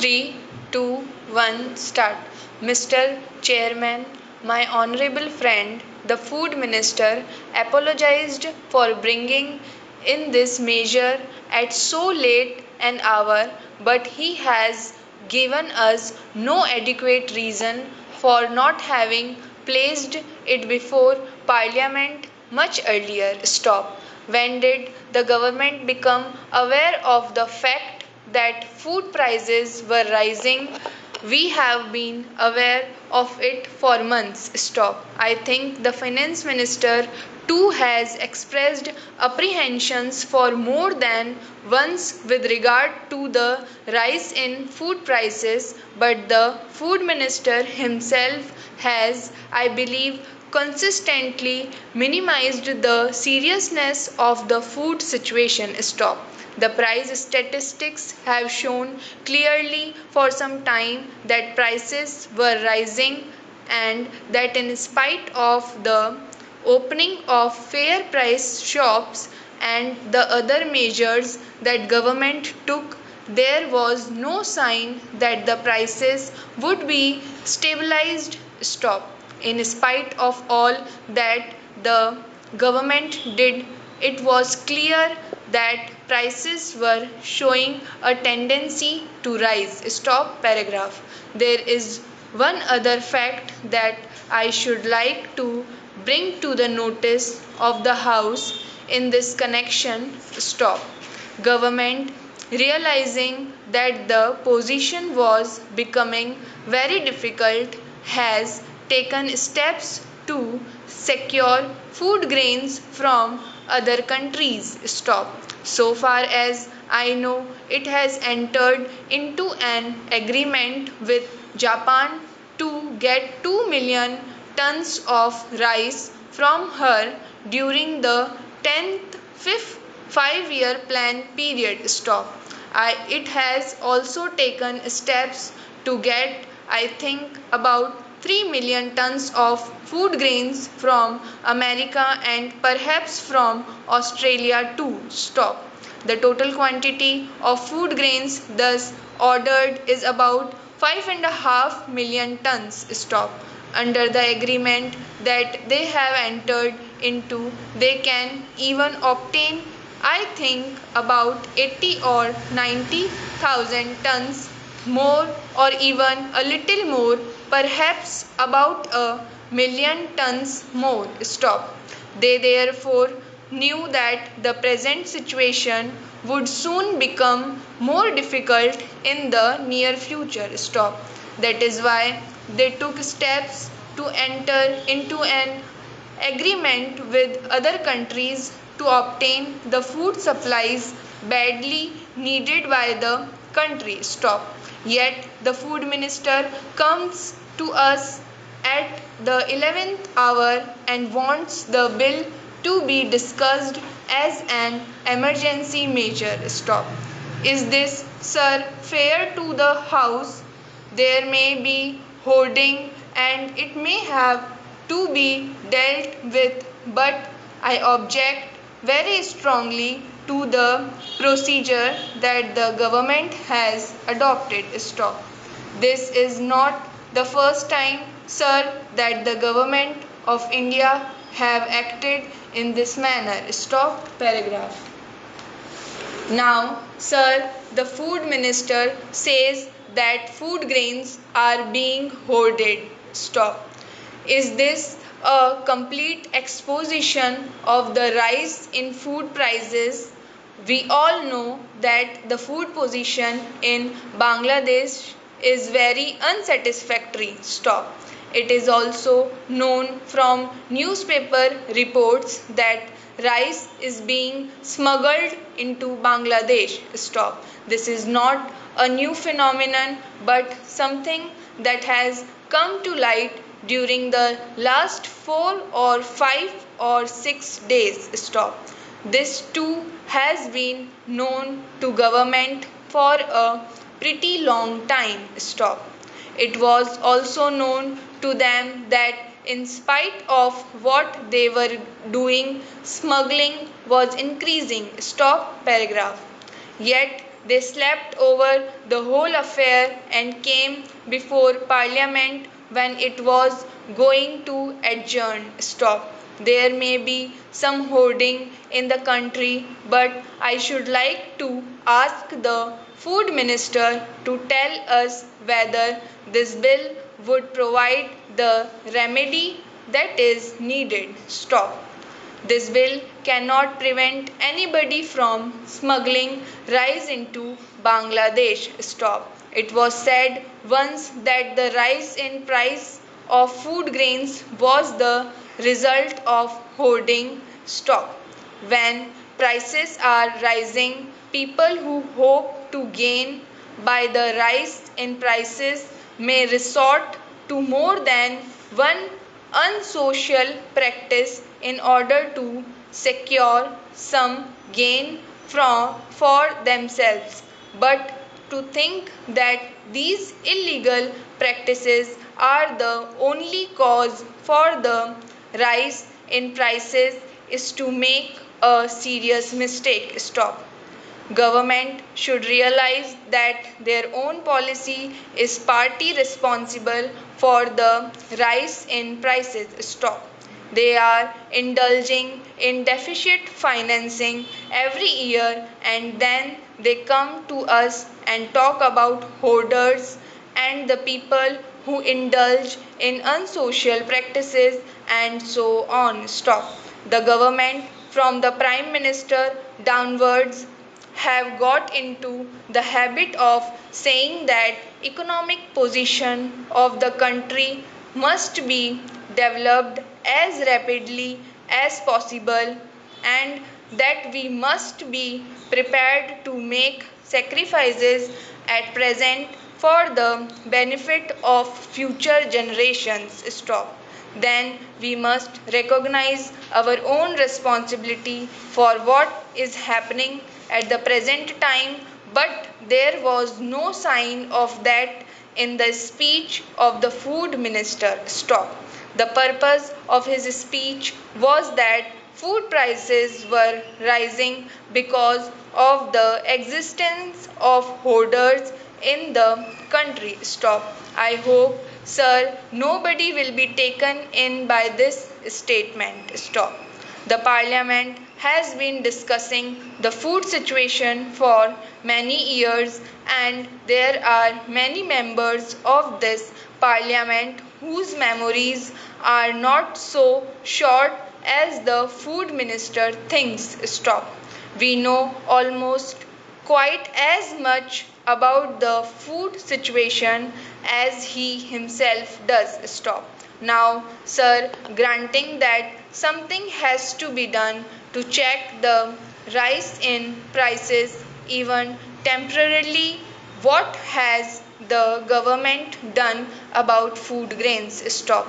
3, 2, 1, start. Mr. Chairman, my honorable friend, the Food Minister, apologized for bringing in this measure at so late an hour, but he has given us no adequate reason for not having placed it before Parliament much earlier. Stop. When did the government become aware of the fact that food prices were rising? We have been aware of it for months. Stop. I think the finance minister too has expressed apprehensions for more than once with regard to the rise in food prices, but the food minister himself has, I believe, consistently minimized the seriousness of the food situation. Stop. The price statistics have shown clearly for some time that prices were rising, and that in spite of the opening of fair price shops and the other measures that government took, there was no sign that the prices would be stabilized. Stop. In spite of all that the government did, it was clear that prices were showing a tendency to rise. Stop paragraph. There is one other fact that I should like to bring to the notice of the House in this connection. Stop. Government, realizing that the position was becoming very difficult, has taken steps to secure food grains from other countries. Stop. So far as I know, it has entered into an agreement with Japan to get 2 million tons of rice from her during the 10th fifth 5-year plan period. Stop. It has also taken steps to get, I think, about 3 million tons of food grains from America and perhaps from Australia too. Stop. The total quantity of food grains thus ordered is about 5.5 million tons. Stop. Under the agreement that they have entered into, they can even obtain, I think, about 80 or 90,000 tons more, or even a little more, perhaps about a million tons more. Stop. They therefore knew that the present situation would soon become more difficult in the near future. Stop. That is why they took steps to enter into an agreement with other countries to obtain the food supplies badly needed by the country. Stop. Yet the food minister comes to us at the 11th hour and wants the bill to be discussed as an emergency measure. Stop. Is this, sir, fair to the House? There may be hoarding and it may have to be dealt with, but I object very strongly to the procedure that the government has adopted. Stop. This is not the first time, sir, that the government of India have acted in this manner. Stop paragraph. Now, sir, the food minister says that food grains are being hoarded. Stop. Is this a complete exposition of the rise in food prices? We all know that the food position in Bangladesh is very unsatisfactory. Stop. It is also known from newspaper reports that rice is being smuggled into Bangladesh. Stop. This is not a new phenomenon but something that has come to light during the last 4 or 5 or 6 days. Stop. This too has been known to government for a pretty long time. Stop. It was also known to them that in spite of what they were doing, smuggling was increasing. Stop paragraph. Yet They slept over the whole affair and came before Parliament when it was going to adjourn. Stop. There may be some hoarding in the country, but I should like to ask the Food Minister to tell us whether this bill would provide the remedy that is needed. Stop. This bill cannot prevent anybody from smuggling rice into Bangladesh. Stop. It was said once that the rise in price of food grains was the result of hoarding. Stop. When prices are rising, people who hope to gain by the rise in prices may resort to more than one unsocial practice in order to secure some gain for themselves. But to think that these illegal practices are the only cause for the rise in prices is to make a serious mistake. Stop. Government should realize that their own policy is partly responsible for the rise in prices. Stop. They are indulging in deficit financing every year and then they come to us and talk about hoarders and the people who indulge in unsocial practices and so on. Stop. The government, from the Prime Minister downwards, have got into the habit of saying that economic position of the country must be developed as rapidly as possible and that we must be prepared to make sacrifices at present for the benefit of future generations. Stop. Then we must recognize our own responsibility for what is happening at the present time, but there was no sign of that in the speech of the food minister. Stop. The purpose of his speech was that food prices were rising because of the existence of hoarders in the country. Stop. I hope, sir, nobody will be taken in by this statement. Stop. The Parliament has been discussing the food situation for many years, and there are many members of this Parliament whose memories are not so short as the food minister thinks. Stop. We know almost quite as much about the food situation as he himself does. Stop. Now, sir, granting that something has to be done to check the rise in prices even temporarily, what has the government done about food grains? Stop.